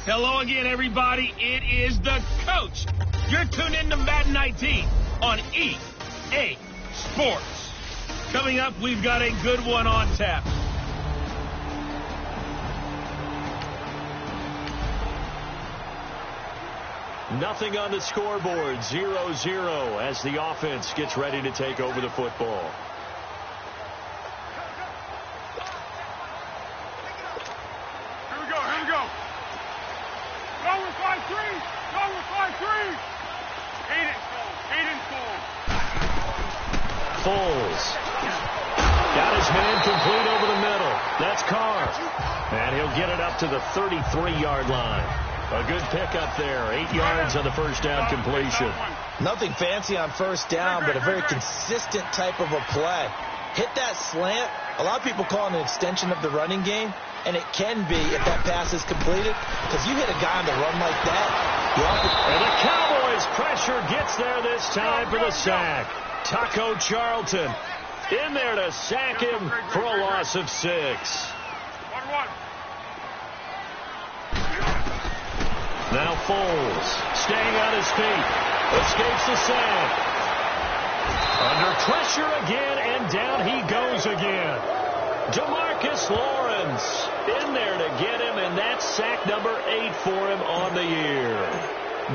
Hello again, everybody. It is the coach. You're tuned in to Madden 19 on EA Sports. Coming up, we've got a good one on tap. Nothing on the scoreboard, 0-0 as the offense gets ready to take over the football. Here we go. Go with 5-3. Hayden Cole. Foles. Got his man complete over the middle. That's Carr. And he'll get it up to the 33-yard line. A good pickup there. 8 yards on the first down completion. Nothing fancy on first down, but a very consistent type of a play. Hit that slant. A lot of people call it an extension of the running game, and it can be if that pass is completed, because you hit a guy on the run like that. And the Cowboys pressure gets there this time for the sack. Taco Charlton in there to sack him for a loss of 6. 1-1. Now Foles, staying on his feet, escapes the sack. Under pressure again, and down he goes again. DeMarcus Lawrence in there to get him, and that's sack number 8 for him on the year.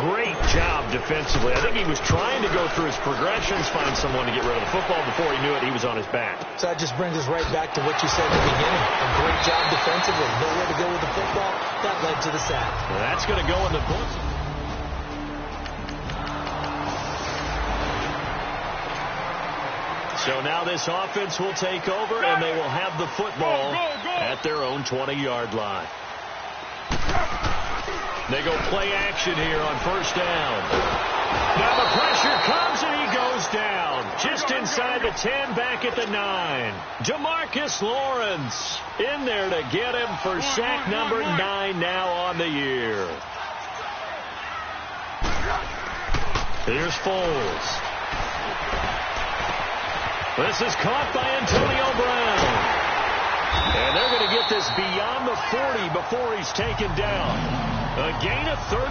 Great job defensively. I think he was trying to go through his progressions, find someone to get rid of the football. Before he knew it, he was on his back. So that just brings us right back to what you said at the beginning. A great job defensively. Nowhere to go with the football. That led to the sack. Well, that's going to go in the books. So now this offense will take over, and they will have the football at their own 20-yard line. They go play action here on first down. Now the pressure comes, and he goes down. Just inside the 10, back at the 9. DeMarcus Lawrence in there to get him for sack number 9 now on the year. Here's Foles. This is caught by Antonio Brown. And they're going to get this beyond the 40 before he's taken down. A gain of 32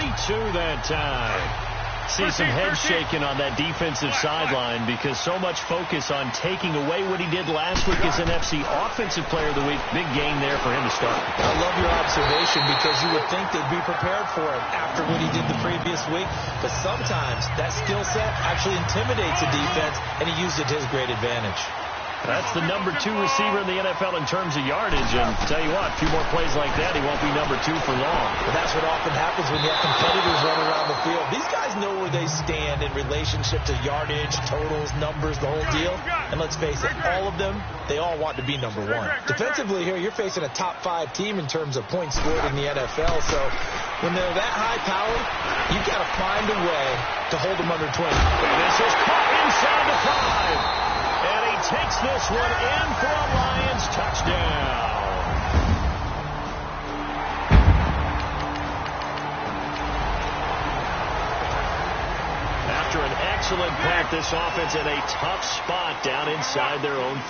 that time. See some head shaking on that defensive sideline because so much focus on taking away what he did last week as an FC Offensive Player of the Week. Big game there for him to start. I love your observation because you would think they'd be prepared for it after what he did the previous week. But sometimes that skill set actually intimidates a defense, and he used it to his great advantage. That's the number 2 receiver in the NFL in terms of yardage. And tell you what, a few more plays like that, he won't be number 2 for long. But that's what often happens when you have competitors running around the field. These guys know where they stand in relationship to yardage, totals, numbers, the whole deal. And let's face it, all of them, they all want to be number 1. Defensively here, you're facing a top 5 team in terms of points scored in the NFL. So when they're that high powered, you've got to find a way to hold them under 20. And this is caught inside the 5. And he takes this one in for a Lions touchdown. After an excellent punt, this offense in a tough spot down inside their own 5.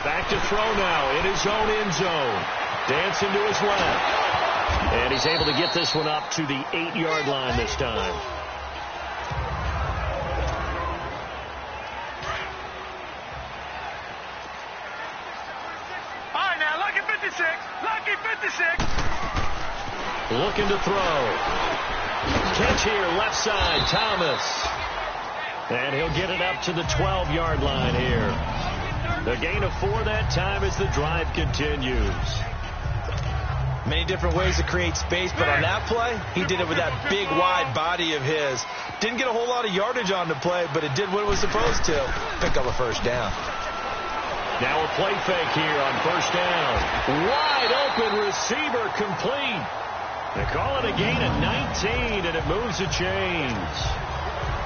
Back to throw now in his own end zone. Dancing to his left. And he's able to get this one up to the 8-yard line this time. Lucky 56. Looking to throw. Catch here, left side, Thomas. And he'll get it up to the 12-yard line here. The gain of 4 that time as the drive continues. Many different ways to create space, but on that play, he did it with that big, wide body of his. Didn't get a whole lot of yardage on the play, but it did what it was supposed to. Pick up a first down. Now a play fake here on first down. Wide open receiver complete. They call it a gain of 19, and it moves the chains.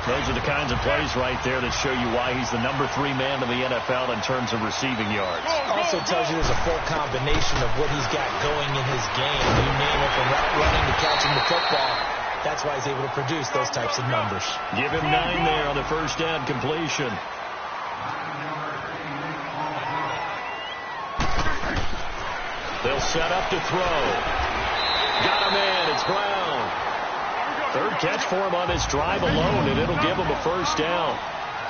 Those are the kinds of plays right there that show you why he's the number 3 man in the NFL in terms of receiving yards. Also tells you there's a full combination of what he's got going in his game. You name it, from route running to catching the football. That's why he's able to produce those types of numbers. Give him 9 there on the first down completion. set up to throw. Got a man. It's Brown. Third catch for him on this drive alone, and it'll give him a first down.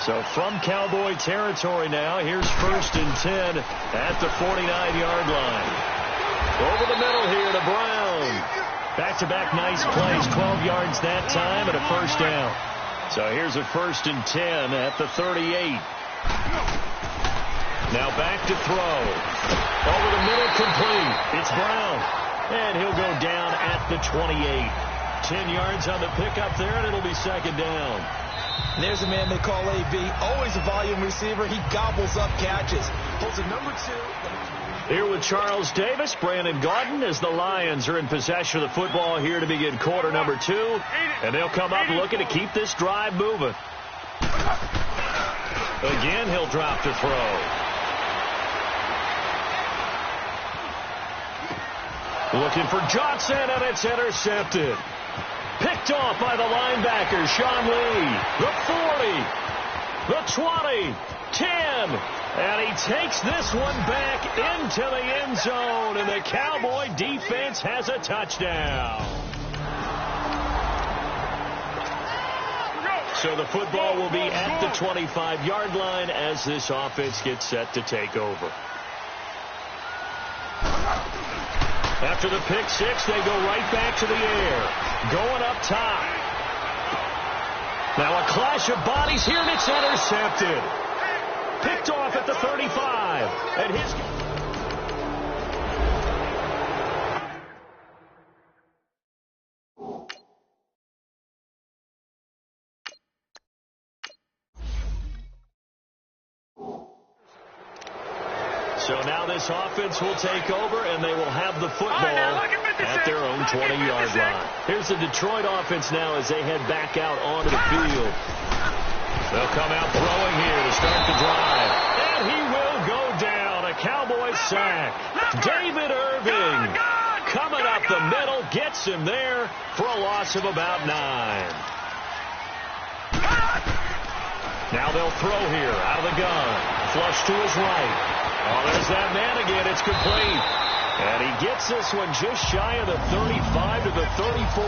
So from Cowboy territory now, here's 1st and 10 at the 49-yard line. Over the middle here to Brown. Back-to-back nice plays, 12 yards that time and a first down. So here's a 1st and 10 at the 38. Now back to throw. Over the middle, complete. It's Brown. And he'll go down at the 28. 10 yards on the pickup there, and it'll be 2nd down. And there's a man they call AB. Always a volume receiver. He gobbles up catches. Pulls a number 2. Here with Charles Davis, Brandon Gaudin, as the Lions are in possession of the football here to begin quarter number 2. And they'll come up looking to keep this drive moving. Again, he'll drop to throw. Looking for Johnson, and it's intercepted. Picked off by the linebacker, Sean Lee. The 40, the 20, 10. And he takes this one back into the end zone, and the Cowboy defense has a touchdown. So the football will be at the 25-yard line as this offense gets set to take over. After the pick six, they go right back to the air. Going up top. Now a clash of bodies here, and it's intercepted. Picked off at the 35. And his... So now this offense will take over, and they will have the football at their own 20-yard line. Here's the Detroit offense now as they head back out onto the field. They'll come out throwing here to start the drive. And he will go down. A Cowboy sack. David Irving coming up the middle, gets him there for a loss of about 9. Now they'll throw here out of the gun. Flush to his right. Oh, there's that man again. It's complete. And he gets this one just shy of the 35 to the 34.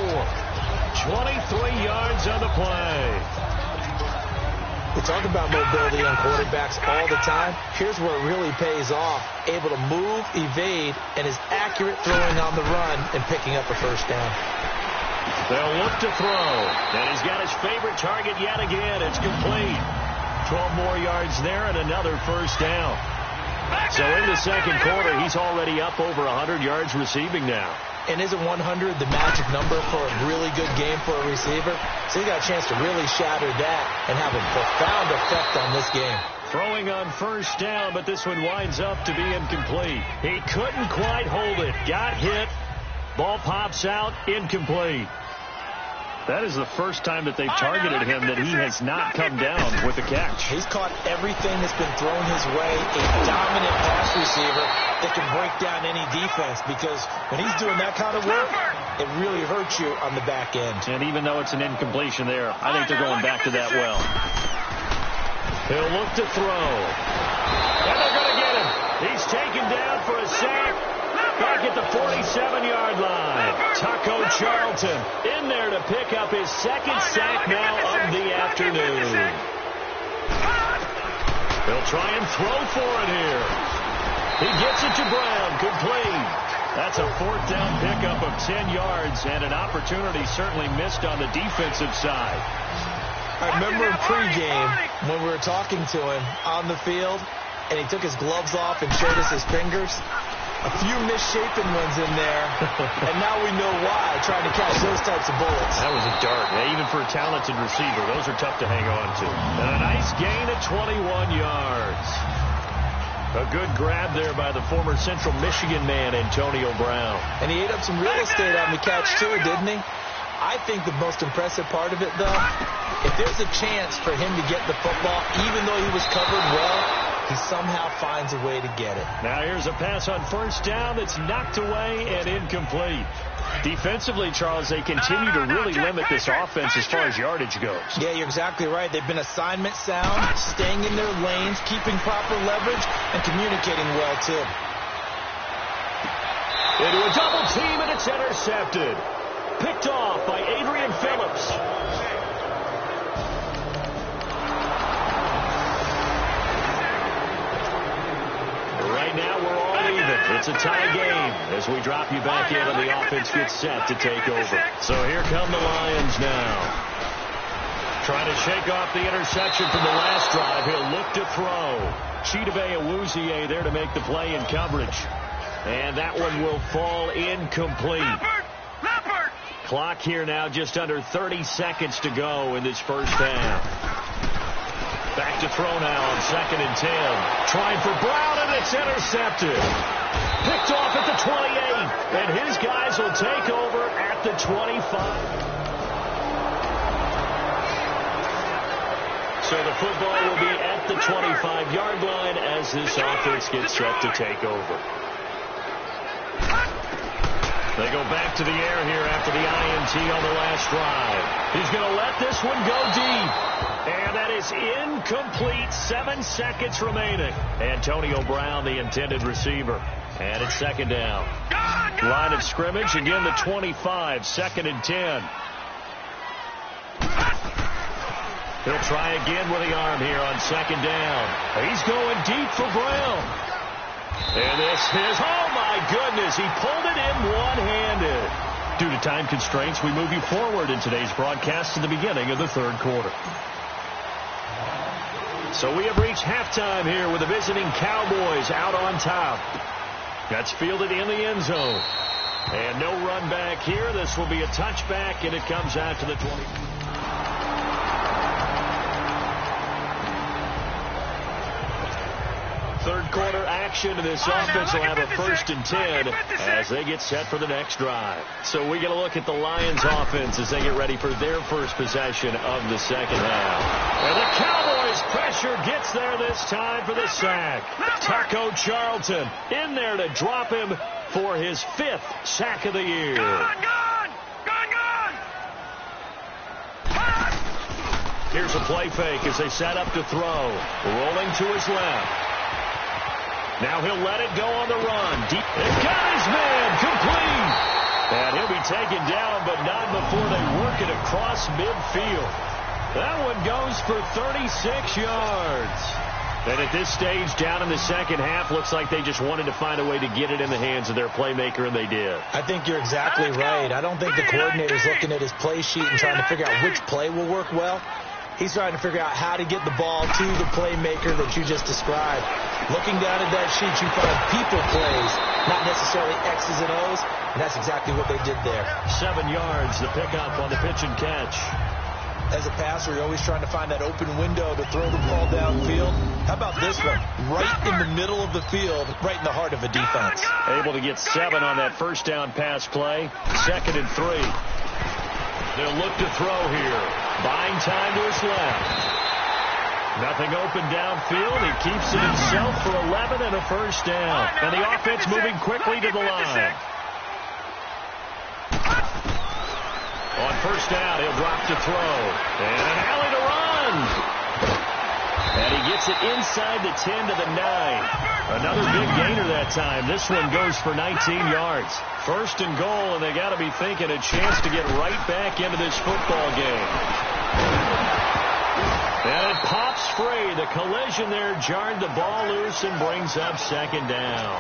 23 yards on the play. We talk about mobility on quarterbacks all the time. Here's where it really pays off. Able to move, evade, and is accurate throwing on the run and picking up a first down. They'll look to throw. And he's got his favorite target yet again. It's complete. 12 more yards there and another first down. So in the second quarter, he's already up over 100 yards receiving now. And isn't 100 the magic number for a really good game for a receiver? So he got a chance to really shatter that and have a profound effect on this game. Throwing on first down, but this one winds up to be incomplete. He couldn't quite hold it. Got hit. Ball pops out. Incomplete. That is the first time that they've targeted him that he has not come down with a catch. He's caught everything that's been thrown his way. A dominant pass receiver that can break down any defense, because when he's doing that kind of work, it really hurts you on the back end. And even though it's an incompletion there, I think they're going back to that well. He'll look to throw. And they're going to get him. He's taken down for a sack. Back at the 47-yard line. Taco Charlton in there to pick up his second sack now of the afternoon. They'll try and throw for it here. He gets it to Brown. Complete. That's a fourth down pickup of 10 yards and an opportunity certainly missed on the defensive side. I remember in pregame when we were talking to him on the field and he took his gloves off and showed us his fingers. A few misshapen ones in there, and now we know why, trying to catch those types of bullets. That was a dart. Yeah, even for a talented receiver, those are tough to hang on to. And a nice gain of 21 yards. A good grab there by the former Central Michigan man, Antonio Brown. And he ate up some real estate on the catch, too, didn't he? I think the most impressive part of it, though, if there's a chance for him to get the football, even though he was covered well, he somehow finds a way to get it. Now here's a pass on first down that's knocked away and incomplete. Defensively, Charles, they continue to really limit this offense as far as yardage goes. Yeah, you're exactly right. They've been assignment sound, staying in their lanes, keeping proper leverage, and communicating well, too. Into a double team, and it's intercepted. Picked off by Adrian Phillips. Right now, we're all even. It's a tie game as we drop you back in and the offense gets set to take over. So here come the Lions now. Trying to shake off the interception from the last drive. He'll look to throw. Chidobe Awuzie there to make the play in coverage. And that one will fall incomplete. Clock here now just under 30 seconds to go in this first half. Back to throw now on 2nd and 10. Trying for Brown, and it's intercepted. Picked off at the 28. And his guys will take over at the 25. So the football will be at the 25-yard line as this offense gets set to take over. They go back to the air here after the INT on the last drive. He's going to let this one go deep. And that is incomplete. 7 seconds remaining. Antonio Brown, the intended receiver. And it's 2nd down. Line of scrimmage, again the 25, 2nd and 10. He'll try again with the arm here on 2nd down. He's going deep for Brown. And this is, oh my goodness, he pulled it in one-handed. Due to time constraints, we move you forward in today's broadcast to the beginning of the 3rd quarter. So we have reached halftime here with the visiting Cowboys out on top. That's fielded in the end zone. And no run back here. This will be a touchback, and it comes out to the 20. Third quarter action, and this offense will have a 1st and 10 as they get set for the next drive. So we get a look at the Lions offense as they get ready for their first possession of the second half. And the Cowboys pressure gets there this time for the sack. Taco Charlton in there to drop him for his 5th sack of the year. Here's a play fake as they set up to throw. Rolling to his left. Now he'll let it go on the run. Deep. They've got his man complete. And he'll be taken down, but not before they work it across midfield. That one goes for 36 yards. And at this stage, down in the second half, looks like they just wanted to find a way to get it in the hands of their playmaker, and they did. I think you're exactly right. I don't think the coordinator's looking at his play sheet and trying to figure out which play will work well. He's trying to figure out how to get the ball to the playmaker that you just described. Looking down at that sheet, you find people plays, not necessarily X's and O's, and that's exactly what they did there. 7 yards, the pickup on the pitch and catch. As a passer, you're always trying to find that open window to throw the ball downfield. How about this one? Right in the middle of the field, right in the heart of a defense. Able to get 7 on that first down pass play. 2nd and 3. They'll look to throw here. Buying time to his left. Nothing open downfield. He keeps it himself for 11 and a first down. And the offense moving quickly to the line. On first down, he'll drop to throw. And an alley to run. And he gets it inside the 10 to the 9. Another big gainer that time. This one goes for 19 yards. 1st and goal, and they got to be thinking a chance to get right back into this football game. And it pops free. The collision there jarred the ball loose and brings up 2nd down.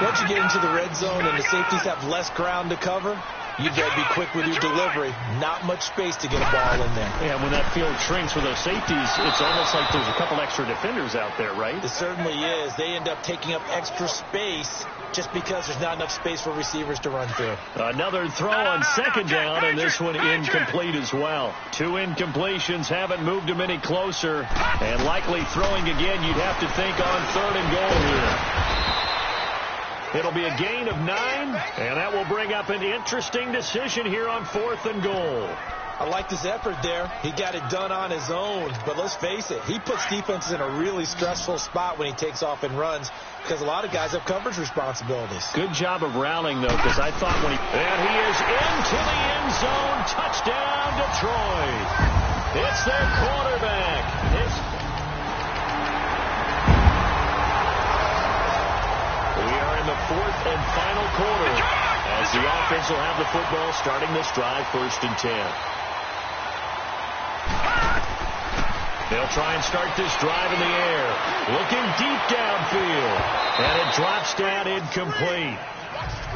Once you get into the red zone and the safeties have less ground to cover, you've got to be quick with your delivery. Not much space to get a ball in there. Yeah, when that field shrinks with those safeties, it's almost like there's a couple extra defenders out there, right? It certainly is. They end up taking up extra space just because there's not enough space for receivers to run through. Another throw on 2nd down, and this one incomplete as well. 2 incompletions haven't moved him any closer. And likely throwing again, you'd have to think on 3rd and goal here. It'll be a gain of 9, and that will bring up an interesting decision here on 4th and goal. I liked his effort there. He got it done on his own, but let's face it, he puts defenses in a really stressful spot when he takes off and runs because a lot of guys have coverage responsibilities. Good job of rallying, though, because I thought when he... And he is into the end zone. Touchdown, Detroit. It's their quarterback. We are in the fourth and final quarter as the offense will have the football starting this drive, 1st and 10. They'll try and start this drive in the air. Looking deep downfield. And it drops down incomplete.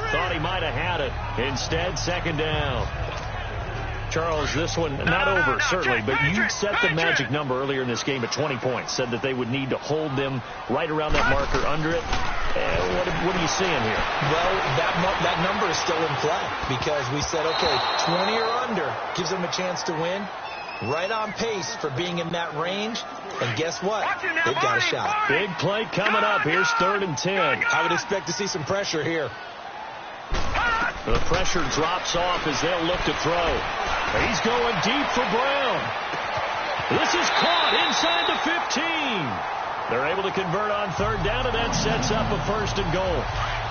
Thought he might have had it. Instead, 2nd down. Charles, this one not over, certainly, but you set the magic number earlier in this game at 20 points. Said that they would need to hold them right around that marker under it. What are you seeing here? Well, that number is still in play because we said, okay, 20 or under gives them a chance to win. Right on pace for being in that range. And guess what? They've got a shot. Big play coming up. Here's 3rd and 10. I would expect to see some pressure here. The pressure drops off as they'll look to throw. He's going deep for Brown. This is caught inside the 15. They're able to convert on 3rd down, and that sets up a 1st and goal.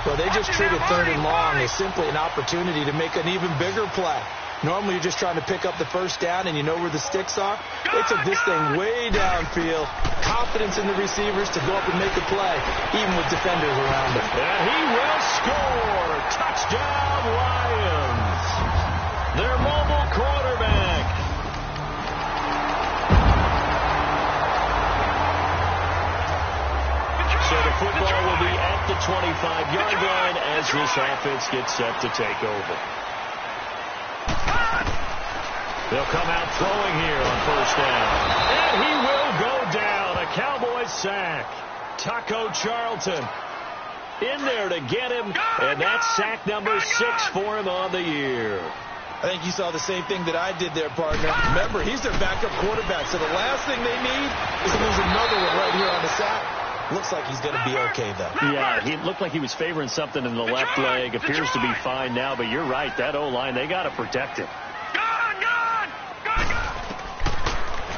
Well, they just treated 3rd and long as simply an opportunity to make an even bigger play. Normally, you're just trying to pick up the 1st down, and you know where the sticks are. They took this thing way downfield. Confidence in the receivers to go up and make a play, even with defenders around them. And he will score. Touchdown, Lions. Their mobile quarterback. So the football will be at the 25-yard line as this offense gets set to take over. They'll come out throwing here on 1st down. And he will go down. A Cowboys sack. Taco Charlton in there to get him. And that's sack number 6 for him on the year. I think you saw the same thing that I did there, partner. Remember, he's their backup quarterback, so the last thing they need is to lose another one right here on the sack. Looks like he's going to be okay, though. Yeah, he looked like he was favoring something in the left leg. Appears to be fine now, but you're right. That O-line, they got to protect him.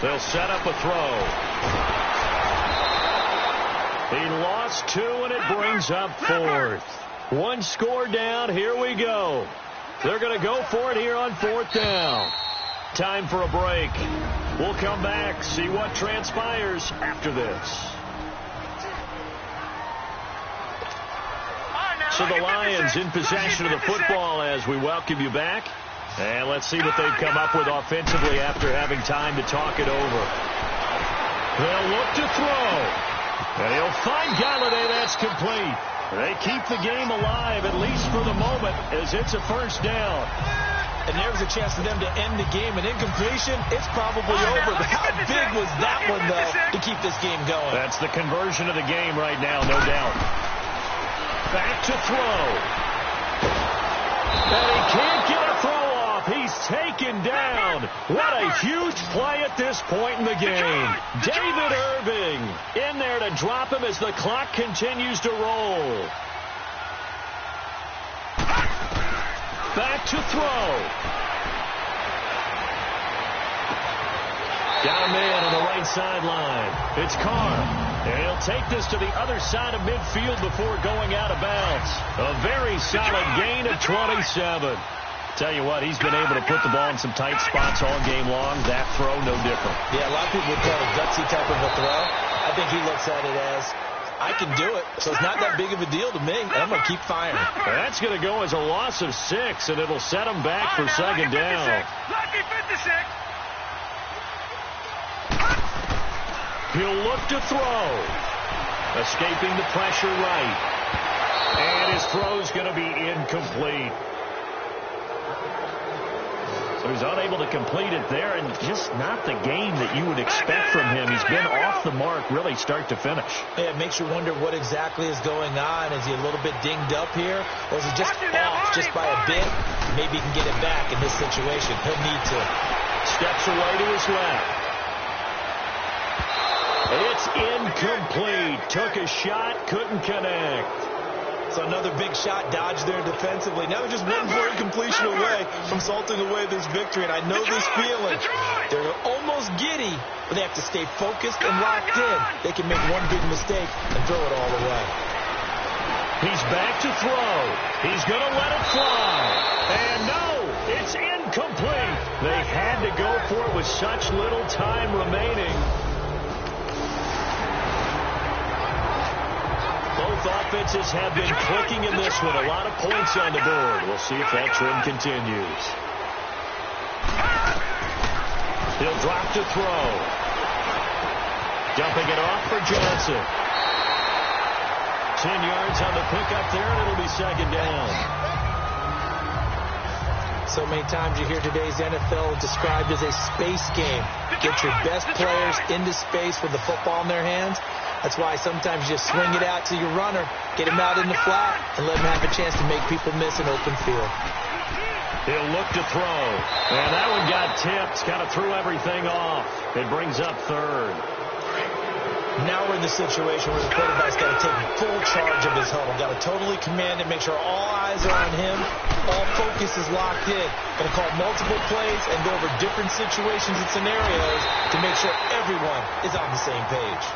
They'll set up a throw. He lost 2, and it brings up 4th. 1 score down. Here we go. They're going to go for it here on 4th down. Time for a break. We'll come back, see what transpires after this. So the Lions in possession of the football as we welcome you back. And let's see what they've come up with offensively after having time to talk it over. They'll look to throw. And he'll find Galladay. That's complete. They keep the game alive, at least for the moment, as it's a 1st down. And there's a chance for them to end the game. An incompletion, it's probably over. But how big was that one, though, to keep this game going? That's the conversion of the game right now, no doubt. Back to throw. And he can't get a throw off. He's taken down. What a huge play at this point in the game. David Irving in there to drop him as the clock continues to roll. Back to throw. Got a man on the right sideline. It's Carr. And he'll take this to the other side of midfield before going out of bounds. A very solid gain of 27. Tell you what, he's been able to put the ball in some tight spots all game long. That throw, no different. Yeah, a lot of people would call it a gutsy type of a throw. I think he looks at it as, I can do it, so it's not that big of a deal to me. I'm going to keep firing. That's going to go as a loss of 6, and it'll set him back for 2nd down. Lucky 56. He'll look to throw. Escaping the pressure right. And his throw's going to be incomplete. So he's unable to complete it there, and just not the game that you would expect from him. He's been off the mark really start to finish. Yeah, it makes you wonder what exactly is going on. Is he a little bit dinged up here? Or is he just off just by a bit? Maybe he can get it back in this situation. He'll need to. Steps away to his left. It's incomplete. Took a shot, couldn't connect. So another big shot dodged there defensively. Now they're just one more incompletion away from salting away this victory. And I know this feeling. They're almost giddy, but they have to stay focused and locked in. They can make one big mistake and throw it all away. He's back to throw. He's going to let it fly. And no, it's incomplete. They had to go for it with such little time remaining. Both Both offenses have been clicking in this one. A lot of points on the board. We'll see if that trend continues. He'll drop to throw. Dumping it off for Johnson. 10 yards on the pickup there, and it'll be second down. So many times you hear today's NFL described as a space game. Get your best players into space with the football in their hands. That's why sometimes you just swing it out to your runner, get him out in the flat, and let him have a chance to make people miss an open field. He'll look to throw. And that one got tipped. Kind of threw everything off. It brings up third. Now we're in the situation where the quarterback's got to take full charge of his huddle. Got to totally command it, make sure all eyes are on him. All focus is locked in. Going to call multiple plays and go over different situations and scenarios to make sure everyone is on the same page.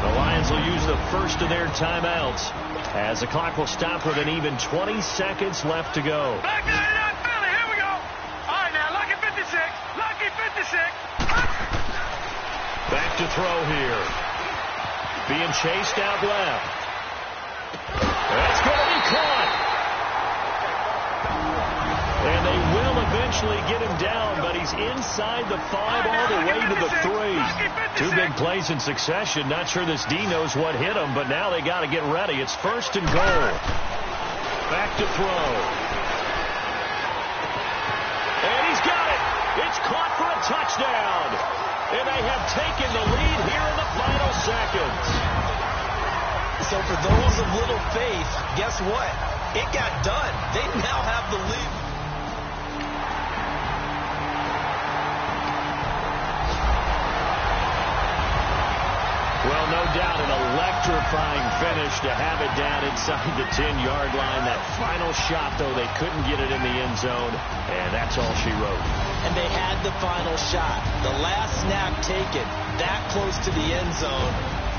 The Lions will use the first of their timeouts as the clock will stop with an even 20 seconds left to go. Back to the Philly. Here we go. All right, now, lucky 56. Lucky 56. Back to throw here. Being chased out left. That's going to be caught. And they will eventually get him down, but he's inside the 5 all the way to the 3. 2 big plays in succession. Not sure this D knows what hit him, but now they got to get ready. It's first and goal. Back to throw. And he's got it. It's caught for a touchdown. And they have taken the lead here in the final seconds. So for those of little faith, guess what? It got done. They now have the lead. Well, no doubt an electrifying finish to have it down inside the 10-yard line. That final shot, though, they couldn't get it in the end zone, and that's all she wrote. And they had the final shot. The last snap taken that close to the end zone.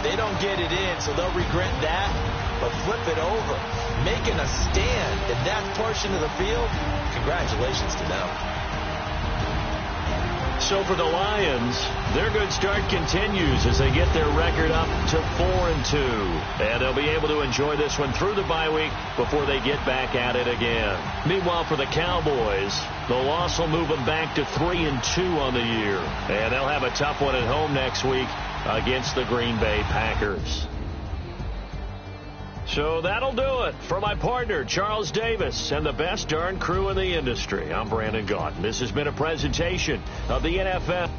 They don't get it in, so they'll regret that, but flip it over. Making a stand in that portion of the field, congratulations to them. So for the Lions, their good start continues as they get their record up to 4-2. And they'll be able to enjoy this one through the bye week before they get back at it again. Meanwhile, for the Cowboys, the loss will move them back to 3-2 on the year. And they'll have a tough one at home next week against the Green Bay Packers. So that'll do it for my partner, Charles Davis, and the best darn crew in the industry. I'm Brandon Gaudin. This has been a presentation of the NFL.